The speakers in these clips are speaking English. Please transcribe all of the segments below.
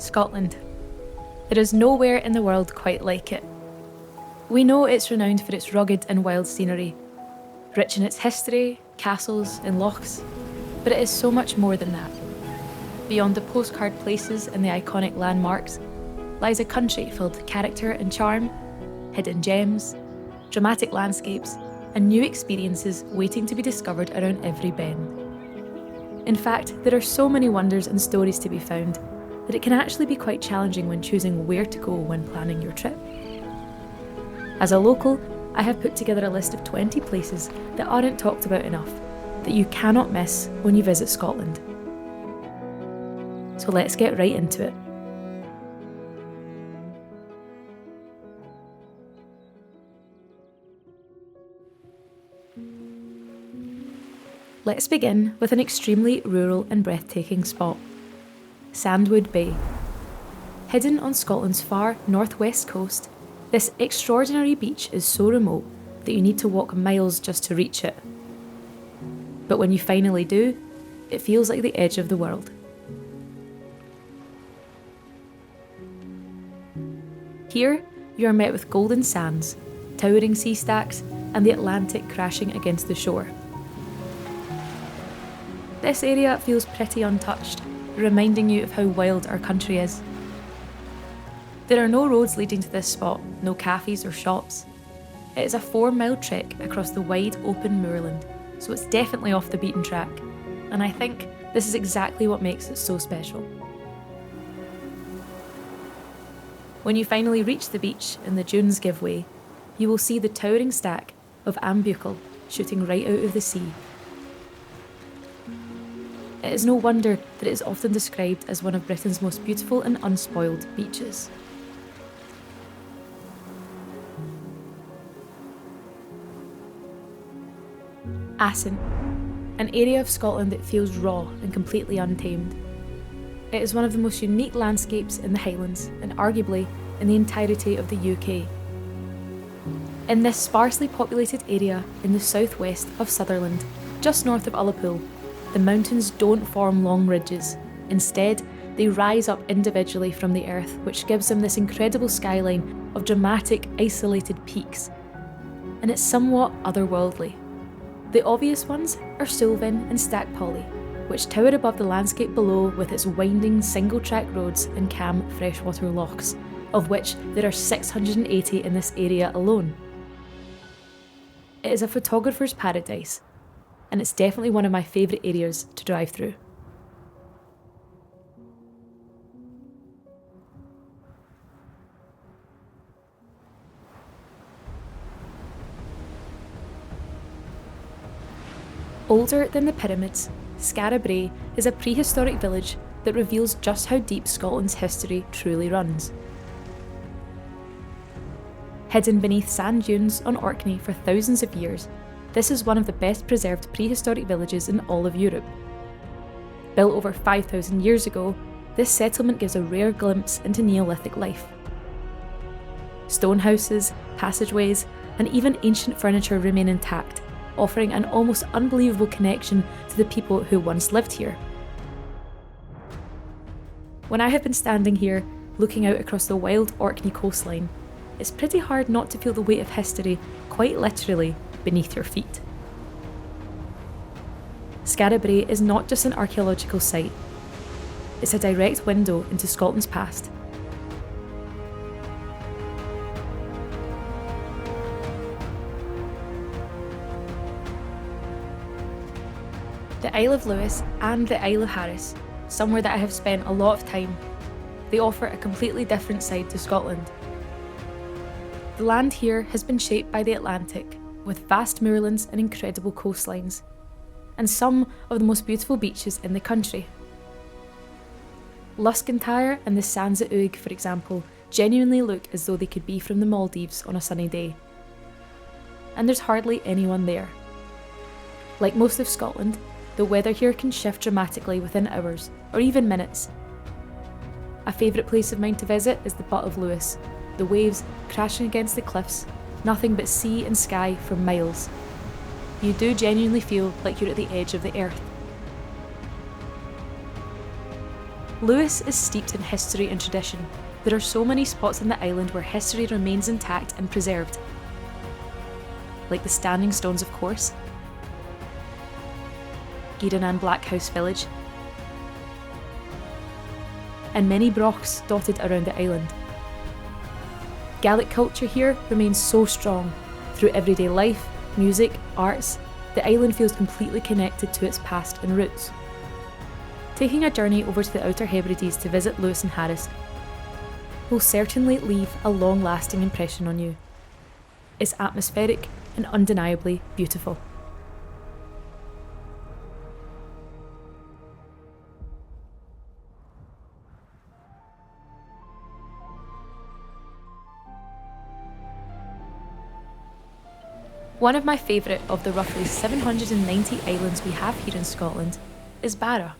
Scotland. There is nowhere in the world quite like it. We know it's renowned for its rugged and wild scenery, rich in its history, castles and lochs, but it is so much more than that. Beyond the postcard places and the iconic landmarks lies a country filled with character and charm, hidden gems, dramatic landscapes, and new experiences waiting to be discovered around every bend. In fact, there are so many wonders and stories to be found that it can actually be quite challenging when choosing where to go when planning your trip. As a local, I have put together a list of 20 places that aren't talked about enough, that you cannot miss when you visit Scotland. So let's get right into it. Let's begin with an extremely rural and breathtaking spot, Sandwood Bay. Hidden on Scotland's far northwest coast, this extraordinary beach is so remote that you need to walk miles just to reach it. But when you finally do, it feels like the edge of the world. Here, you are met with golden sands, towering sea stacks, and the Atlantic crashing against the shore. This area feels pretty untouched, reminding you of how wild our country is. There are no roads leading to this spot, no cafes or shops. It is a 4-mile trek across the wide open moorland, so it's definitely off the beaten track, and I think this is exactly what makes it so special. When you finally reach the beach and the dunes give way, you will see the towering stack of Ambuchel shooting right out of the sea. It is no wonder that it is often described as one of Britain's most beautiful and unspoiled beaches. Assynt, an area of Scotland that feels raw and completely untamed. It is one of the most unique landscapes in the Highlands and arguably in the entirety of the UK. In this sparsely populated area in the southwest of Sutherland, just north of Ullapool, the mountains don't form long ridges. Instead, they rise up individually from the earth, which gives them this incredible skyline of dramatic, isolated peaks. And it's somewhat otherworldly. The obvious ones are Sulven and Stackpolly, which tower above the landscape below with its winding single-track roads and calm freshwater lochs, of which there are 680 in this area alone. It is a photographer's paradise, and it's definitely one of my favourite areas to drive through. Older than the pyramids, Skara Brae is a prehistoric village that reveals just how deep Scotland's history truly runs. Hidden beneath sand dunes on Orkney for thousands of years, this is one of the best preserved prehistoric villages in all of Europe. Built over 5,000 years ago, this settlement gives a rare glimpse into Neolithic life. Stone houses, passageways, and even ancient furniture remain intact, offering an almost unbelievable connection to the people who once lived here. When I have been standing here, looking out across the wild Orkney coastline, it's pretty hard not to feel the weight of history, quite literally, beneath your feet. Skara Brae is not just an archaeological site, it's a direct window into Scotland's past. The Isle of Lewis and the Isle of Harris, somewhere that I have spent a lot of time, they offer a completely different side to Scotland. The land here has been shaped by the Atlantic, with vast moorlands and incredible coastlines, and some of the most beautiful beaches in the country. Luscantire and the sands at Uig, for example, genuinely look as though they could be from the Maldives on a sunny day. And there's hardly anyone there. Like most of Scotland, the weather here can shift dramatically within hours, or even minutes. A favourite place of mine to visit is the Butt of Lewis, the waves crashing against the cliffs, nothing but sea and sky for miles. You do genuinely feel like you're at the edge of the earth. Lewis is steeped in history and tradition. There are so many spots on the island where history remains intact and preserved. Like the Standing Stones, of course, Gieran Blackhouse Village, and many brochs dotted around the island. Gaelic culture here remains so strong. Through everyday life, music, arts, the island feels completely connected to its past and roots. Taking a journey over to the Outer Hebrides to visit Lewis and Harris will certainly leave a long-lasting impression on you. It's atmospheric and undeniably beautiful. One of my favourite of the roughly 790 islands we have here in Scotland is Barra.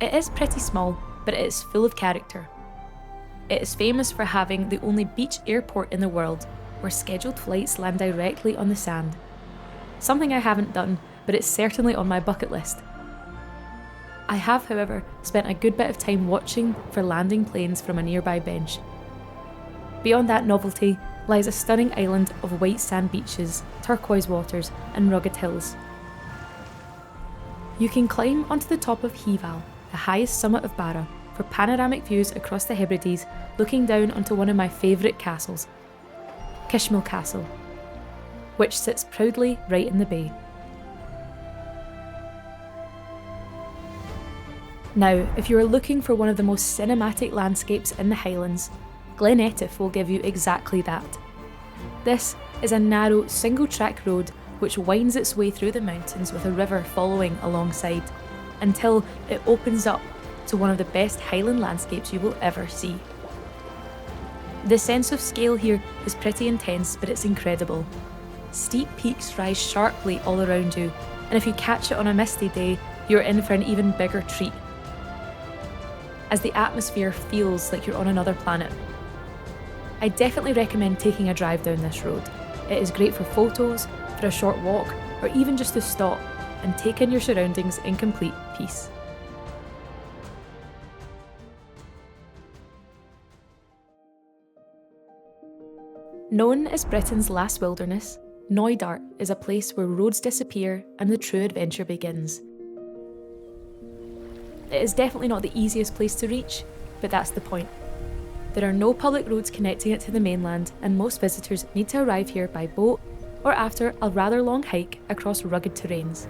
It is pretty small, but it is full of character. It is famous for having the only beach airport in the world where scheduled flights land directly on the sand. Something I haven't done, but it's certainly on my bucket list. I have, however, spent a good bit of time watching for landing planes from a nearby bench. Beyond that novelty lies a stunning island of white sand beaches, turquoise waters, and rugged hills. You can climb onto the top of Heval, the highest summit of Barra, for panoramic views across the Hebrides, looking down onto one of my favourite castles, Kishmill Castle, which sits proudly right in the bay. Now, if you are looking for one of the most cinematic landscapes in the Highlands, Glen Etive will give you exactly that. This is a narrow, single-track road which winds its way through the mountains with a river following alongside, until it opens up to one of the best Highland landscapes you will ever see. The sense of scale here is pretty intense, but it's incredible. Steep peaks rise sharply all around you, and if you catch it on a misty day, you're in for an even bigger treat, as the atmosphere feels like you're on another planet. I definitely recommend taking a drive down this road. It is great for photos, for a short walk, or even just to stop and take in your surroundings in complete peace. Known as Britain's last wilderness, Knoydart is a place where roads disappear and the true adventure begins. It is definitely not the easiest place to reach, but that's the point. There are no public roads connecting it to the mainland, and most visitors need to arrive here by boat or after a rather long hike across rugged terrains.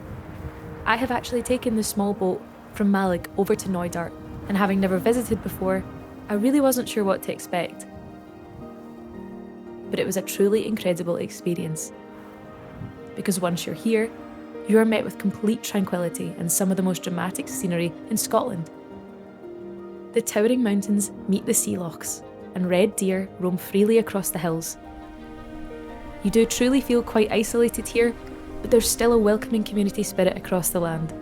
I have actually taken the small boat from Malig over to Knoydart, and having never visited before, I really wasn't sure what to expect. But it was a truly incredible experience. Because once you're here, you are met with complete tranquility and some of the most dramatic scenery in Scotland. The towering mountains meet the sea lochs, and red deer roam freely across the hills. You do truly feel quite isolated here, but there's still a welcoming community spirit across the land.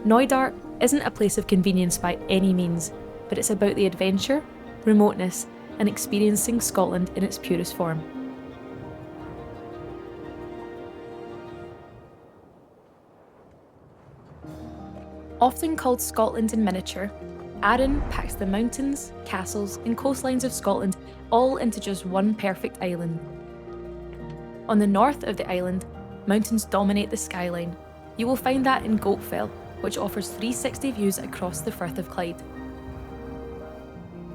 Knoydart isn't a place of convenience by any means, but it's about the adventure, remoteness, and experiencing Scotland in its purest form. Often called Scotland in miniature, Arran packs the mountains, castles, and coastlines of Scotland all into just one perfect island. On the north of the island, mountains dominate the skyline. You will find that in Goatfell, which offers 360 views across the Firth of Clyde.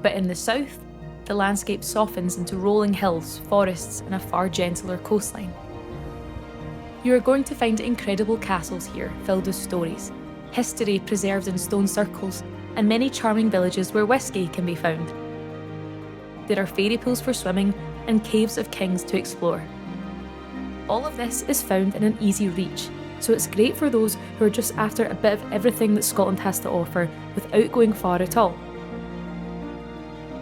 But in the south, the landscape softens into rolling hills, forests, and a far gentler coastline. You are going to find incredible castles here filled with stories, history preserved in stone circles, and many charming villages where whisky can be found. There are fairy pools for swimming and caves of kings to explore. All of this is found in an easy reach, so it's great for those who are just after a bit of everything that Scotland has to offer without going far at all.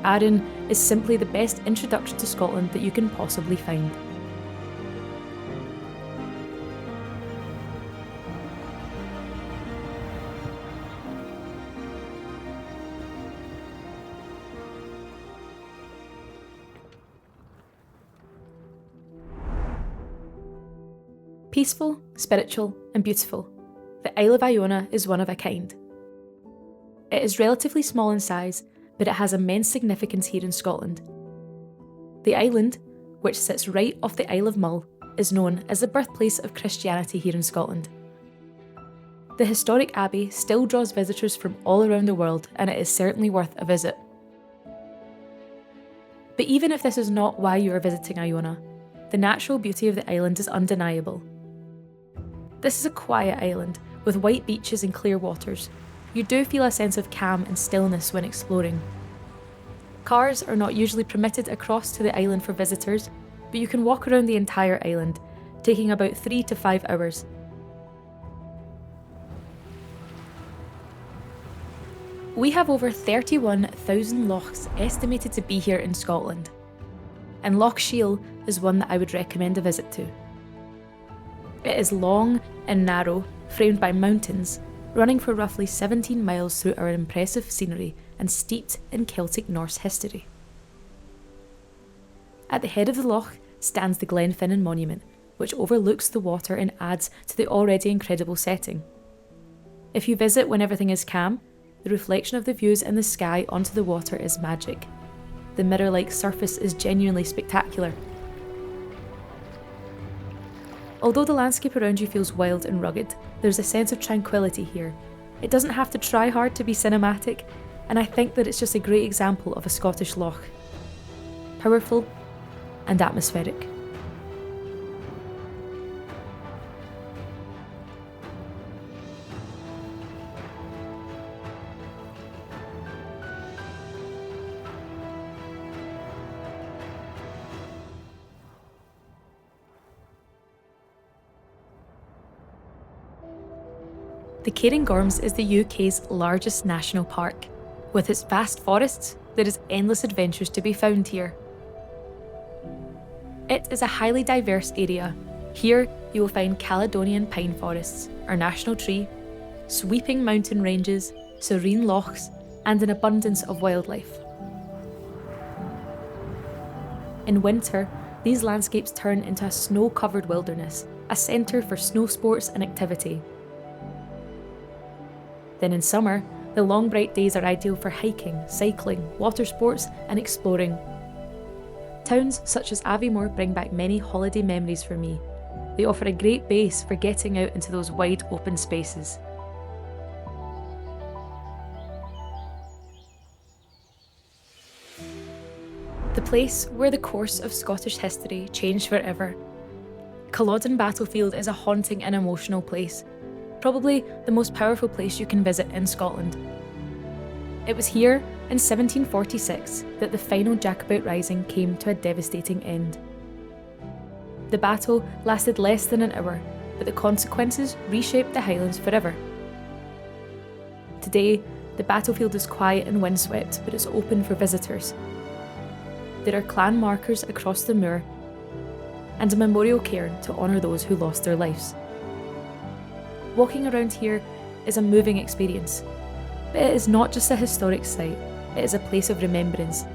Arran is simply the best introduction to Scotland that you can possibly find. Peaceful, spiritual, and beautiful, the Isle of Iona is one of a kind. It is relatively small in size, but it has immense significance here in Scotland. The island, which sits right off the Isle of Mull, is known as the birthplace of Christianity here in Scotland. The historic abbey still draws visitors from all around the world, and it is certainly worth a visit. But even if this is not why you are visiting Iona, the natural beauty of the island is undeniable. This is a quiet island with white beaches and clear waters. You do feel a sense of calm and stillness when exploring. Cars are not usually permitted across to the island for visitors, but you can walk around the entire island, taking about 3 to 5 hours. We have over 31,000 lochs estimated to be here in Scotland, and Loch Shiel is one that I would recommend a visit to. It is long and narrow, framed by mountains, running for roughly 17 miles through our impressive scenery and steeped in Celtic Norse history. At the head of the loch stands the Glen Monument, which overlooks the water and adds to the already incredible setting. If you visit when everything is calm, the reflection of the views in the sky onto the water is magic. The mirror-like surface is genuinely spectacular. Although the landscape around you feels wild and rugged, there's a sense of tranquility here. It doesn't have to try hard to be cinematic, and I think that it's just a great example of a Scottish loch. Powerful and atmospheric. The Cairngorms is the UK's largest national park. With its vast forests, there is endless adventures to be found here. It is a highly diverse area. Here you will find Caledonian pine forests, our national tree, sweeping mountain ranges, serene lochs, and an abundance of wildlife. In winter, these landscapes turn into a snow-covered wilderness, a centre for snow sports and activity. Then in summer, the long bright days are ideal for hiking, cycling, water sports and exploring. Towns such as Aviemore bring back many holiday memories for me. They offer a great base for getting out into those wide open spaces. The place where the course of Scottish history changed forever. Culloden Battlefield is a haunting and emotional place. Probably the most powerful place you can visit in Scotland. It was here in 1746 that the final Jacobite rising came to a devastating end. The battle lasted less than an hour, but the consequences reshaped the Highlands forever. Today, the battlefield is quiet and windswept, but it's open for visitors. There are clan markers across the moor and a memorial cairn to honour those who lost their lives. Walking around here is a moving experience, but it is not just a historic site, it is a place of remembrance,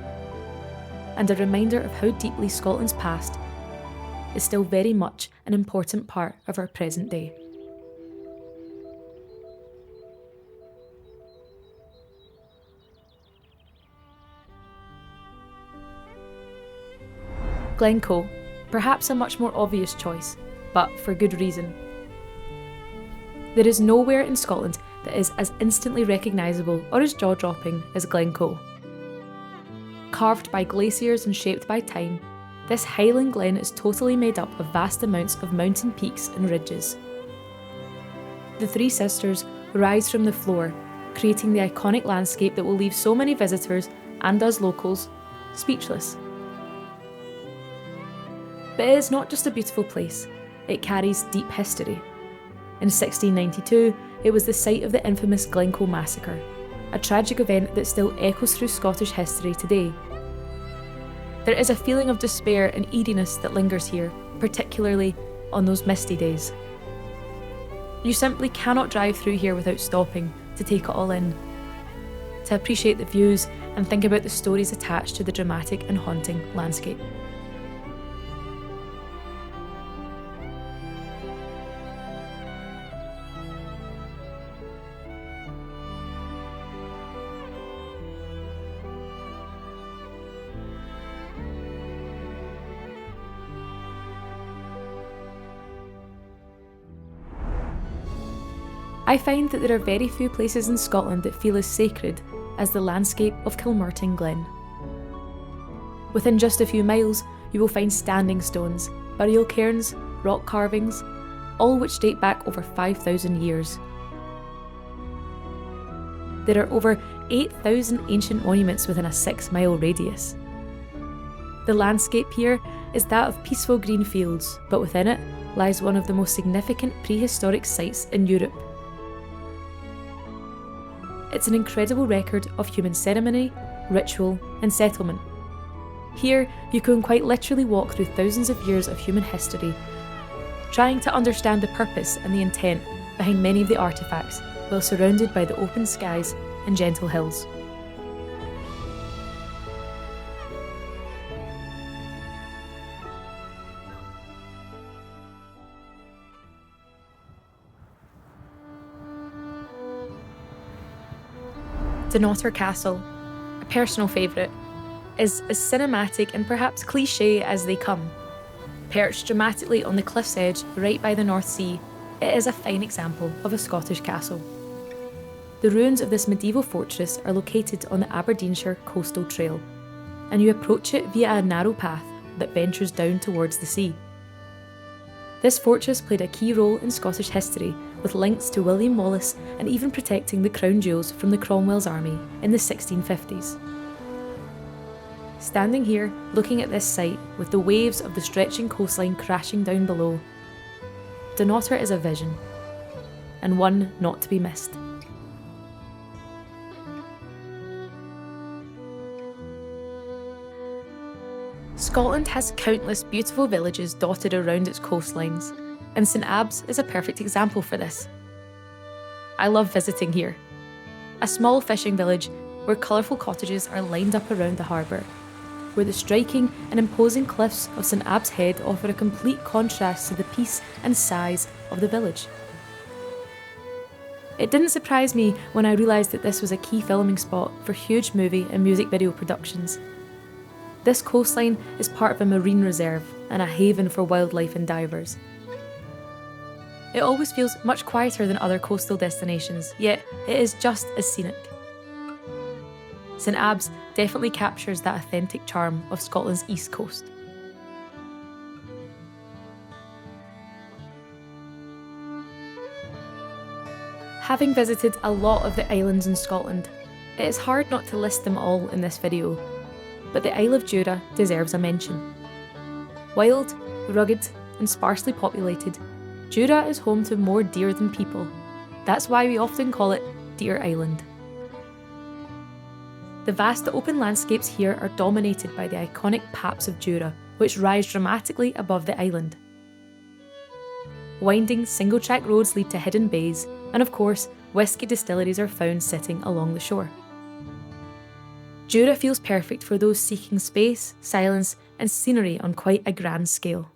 and a reminder of how deeply Scotland's past is still very much an important part of our present day. Glencoe, perhaps a much more obvious choice, but for good reason. There is nowhere in Scotland that is as instantly recognisable or as jaw-dropping as Glencoe. Carved by glaciers and shaped by time, this Highland glen is totally made up of vast amounts of mountain peaks and ridges. The Three Sisters rise from the floor, creating the iconic landscape that will leave so many visitors, and us locals, speechless. But it is not just a beautiful place, it carries deep history. In 1692, it was the site of the infamous Glencoe massacre, a tragic event that still echoes through Scottish history today. There is a feeling of despair and eeriness that lingers here, particularly on those misty days. You simply cannot drive through here without stopping to take it all in, to appreciate the views and think about the stories attached to the dramatic and haunting landscape. I find that there are very few places in Scotland that feel as sacred as the landscape of Kilmartin Glen. Within just a few miles, you will find standing stones, burial cairns, rock carvings, all which date back over 5,000 years. There are over 8,000 ancient monuments within a 6-mile radius. The landscape here is that of peaceful green fields, but within it lies one of the most significant prehistoric sites in Europe. It's an incredible record of human ceremony, ritual, and settlement. Here, you can quite literally walk through thousands of years of human history, trying to understand the purpose and the intent behind many of the artefacts, while surrounded by the open skies and gentle hills. Dunnottar Castle, a personal favourite, is as cinematic and perhaps cliché as they come. Perched dramatically on the cliff's edge right by the North Sea, it is a fine example of a Scottish castle. The ruins of this medieval fortress are located on the Aberdeenshire Coastal Trail, and you approach it via a narrow path that ventures down towards the sea. This fortress played a key role in Scottish history, with links to William Wallace and even protecting the crown jewels from the Cromwell's army in the 1650s. Standing here, looking at this site, with the waves of the stretching coastline crashing down below, Dunnottar is a vision, and one not to be missed. Scotland has countless beautiful villages dotted around its coastlines, and St Abbs is a perfect example for this. I love visiting here. A small fishing village where colourful cottages are lined up around the harbour, where the striking and imposing cliffs of St Abbs Head offer a complete contrast to the peace and size of the village. It didn't surprise me when I realised that this was a key filming spot for huge movie and music video productions. This coastline is part of a marine reserve and a haven for wildlife and divers. It always feels much quieter than other coastal destinations, yet it is just as scenic. St Abbs definitely captures that authentic charm of Scotland's east coast. Having visited a lot of the islands in Scotland, it is hard not to list them all in this video, but the Isle of Jura deserves a mention. Wild, rugged, and sparsely populated, Jura is home to more deer than people. That's why we often call it Deer Island. The vast open landscapes here are dominated by the iconic Paps of Jura, which rise dramatically above the island. Winding single-track roads lead to hidden bays, and of course, whisky distilleries are found sitting along the shore. Jura feels perfect for those seeking space, silence, and scenery on quite a grand scale.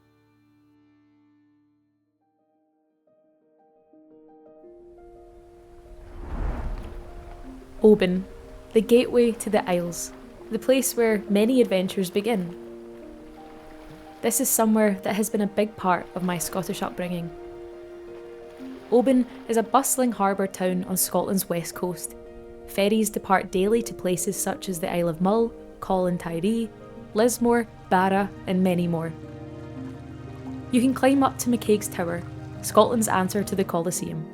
Oban, the gateway to the Isles, the place where many adventures begin. This is somewhere that has been a big part of my Scottish upbringing. Oban is a bustling harbour town on Scotland's west coast. Ferries depart daily to places such as the Isle of Mull, Colin-Tyree, Lismore, Barra, and many more. You can climb up to McCaig's Tower, Scotland's answer to the Colosseum,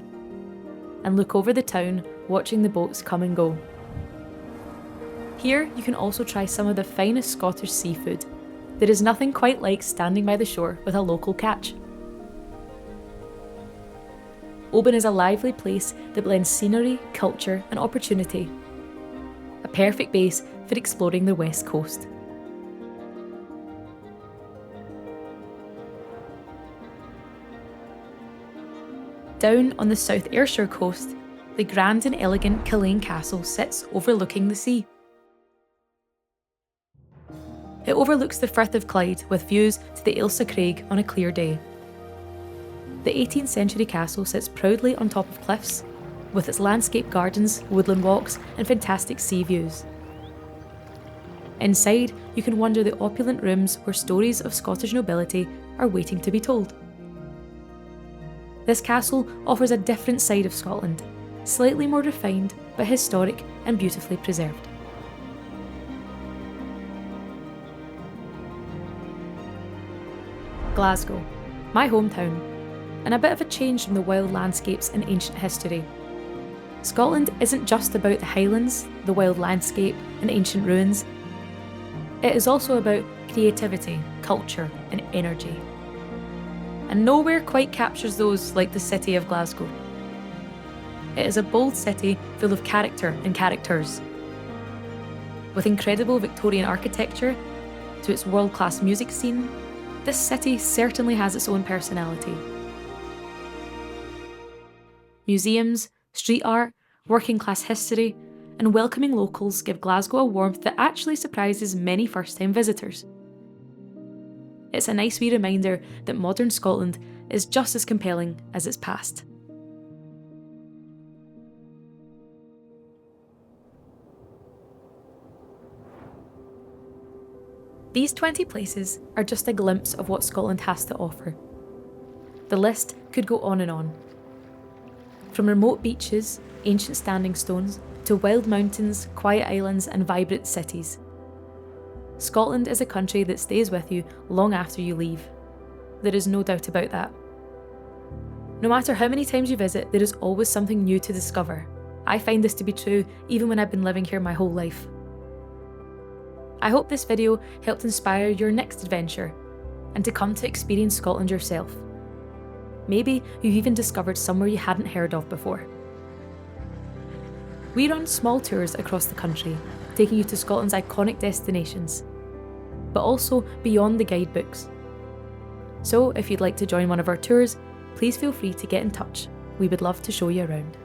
and look over the town, watching the boats come and go. Here you can also try some of the finest Scottish seafood. There is nothing quite like standing by the shore with a local catch. Oban is a lively place that blends scenery, culture, and opportunity. A perfect base for exploring the west coast. Down on the South Ayrshire coast, the grand and elegant Culzean Castle sits overlooking the sea. It overlooks the Firth of Clyde with views to the Ailsa Craig on a clear day. The 18th century castle sits proudly on top of cliffs, with its landscape gardens, woodland walks, and fantastic sea views. Inside, you can wander the opulent rooms where stories of Scottish nobility are waiting to be told. this castle offers a different side of Scotland, slightly more refined but historic and beautifully preserved. Glasgow, my hometown, and a bit of a change from the wild landscapes and ancient history. Scotland isn't just about the Highlands, the wild landscape and ancient ruins. It is also about creativity, culture and energy. And nowhere quite captures those like the city of Glasgow. It is a bold city full of character and characters. With incredible Victorian architecture to its world-class music scene, this city certainly has its own personality. Museums, street art, working-class history, and welcoming locals give Glasgow a warmth that actually surprises many first-time visitors. It's a nice wee reminder that modern Scotland is just as compelling as its past. These 20 places are just a glimpse of what Scotland has to offer. The list could go on and on. From remote beaches, ancient standing stones, to wild mountains, quiet islands and vibrant cities. Scotland is a country that stays with you long after you leave. There is no doubt about that. No matter how many times you visit, there is always something new to discover. I find this to be true even when I've been living here my whole life. I hope this video helped inspire your next adventure and to come to experience Scotland yourself. Maybe you've even discovered somewhere you hadn't heard of before. We run small tours across the country, taking you to Scotland's iconic destinations, but also beyond the guidebooks. So if you'd like to join one of our tours, please feel free to get in touch. We would love to show you around.